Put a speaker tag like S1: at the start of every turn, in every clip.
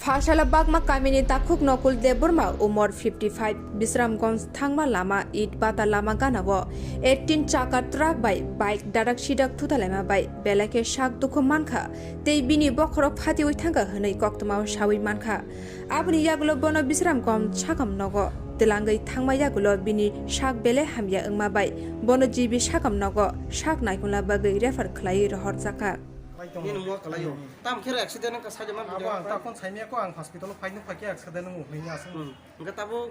S1: Fashala Bagma Kamini Takuk Nokul de Burma Umor 55 Bisramgons Thangma Lama It Bata Lama Ganawo 18 Chaka Truck by Bike Darak Shidak Tutalema by Belake Shak Dukumanka Te Bini Bokrok Hati Witanga Hene Koktama Shawi Manka Abni Yagulo Bono Bisramgom Chakam Nogo Delangai Thangma Yagulo Bini Shak Bele Hamya Ngmabai Bono Jibi Shakam Nogo Shak Naikula Bagai refer Klai Rohorzaka
S2: Ini mau kalau yo, tam kira accident kan saja mana?
S3: Abang, takon saya ko ang hospital fight nu pakai accident nu ni asing.
S2: Enggak tahu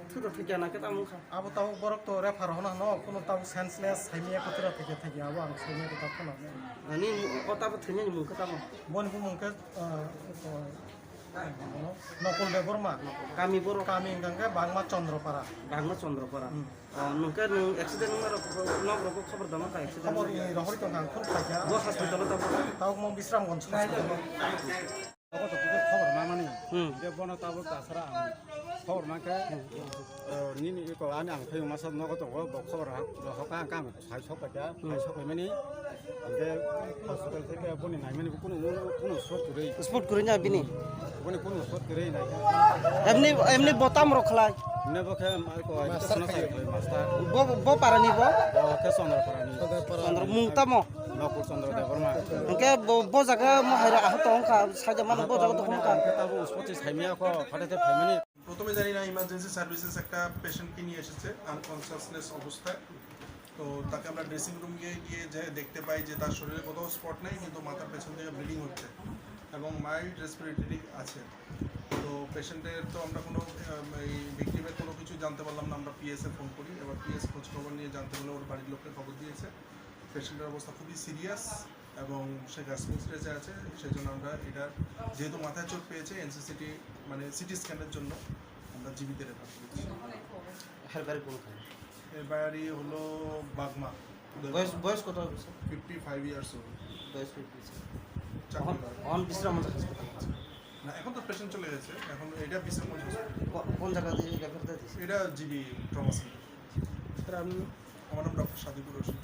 S2: tu terjadi nak kita muka.
S3: Abu tahu borok to refer hona no, kono tahu senseless saya ko tera terjadi abang, saya ko takon na.
S2: Ini kau tahu terjadi muka tahu.
S3: Bon ko mungkin nokol de Burma.
S2: Kami borok.
S3: Kami engkang Bangma Chandrapara.
S2: Bangma Chandrapara. Mungkin accident nak rokok kabar dama ka accident.
S3: Kabar ini rohori to ngang kun pakai.
S2: Gua hospital
S3: tahu mau Bisramgons hospital.
S4: Aku tu kita khawar mana ni? Dia bono tahu tak serang. Khawar mana ni ko ani ang phayu masa no ko to ko khawar ha ka ka sai chok paja sai chok pe mani ande hospital থেকে boni nai mani kuno
S2: sport kurinya bini.
S4: boni kuno sport kure nai
S2: Emni botam rokhlai.
S4: ne bokhe mal ko master
S2: Bo parani bo.
S4: ke sondra parani
S2: Sondra mungta mo.
S4: nokul sondra de Burma
S2: Engke bo jaga mo haira ah tong ka saja mana bo jaga tong ka.
S4: tabu sport সাইমিয়া ko ফাটাতে family
S5: প্রথমে জানি না emergency services একটা পেশেন্টকে নিয়ে এসেছে unconsciousness অবস্থায় তো তাকে আমরা ড্রেসিং রুম গিয়ে যে দেখতে পাই যে তার শরীরে কোথাও স্পট নেই কিন্তু মাথার পেছন থেকে ব্লিডিং হচ্ছে এবং মাইল্ড রেসপিরেটরি আছে তো পেশেন্টের তো আমরা কোনো এই ভিকটিমের কোনো কিছু জানতে পারলাম না আমরা পিএসএ ফোন করি এবার পিএস খোঁজ খবর নিয়ে জানতে হলে ওর বাড়ির লোককে খবর দিয়েছে পেশেন্টের অবস্থা খুবই সিরিয়াস এবং সে গ্যাস্ট্রিক স্ট্রেসে আছে সেই জন্য আমরা এটা যেহেতু মাথায় চোট পেয়েছে এনসিসিটি মানে সিটি স্ক্যানের জন্য আমরা জীবিত রেফার করেছি এর বাড়ি হলো বাগমা
S2: বয়স কত
S5: 55 ইয়ার্স ওল্ড
S2: বয়স
S5: চাকরি
S2: অন বিশ্রাম হাসপাতাল
S5: না এখন তো পেশেন্ট চলে গেছে এখন এটা বিশ্রামগঞ্জ
S2: কোন জায়গা দিয়ে রেফার দিয়েছে
S5: এটা জিবি ট্রমা সেন্টার আমার নাম ডক্টর সাদিকুর রশিদ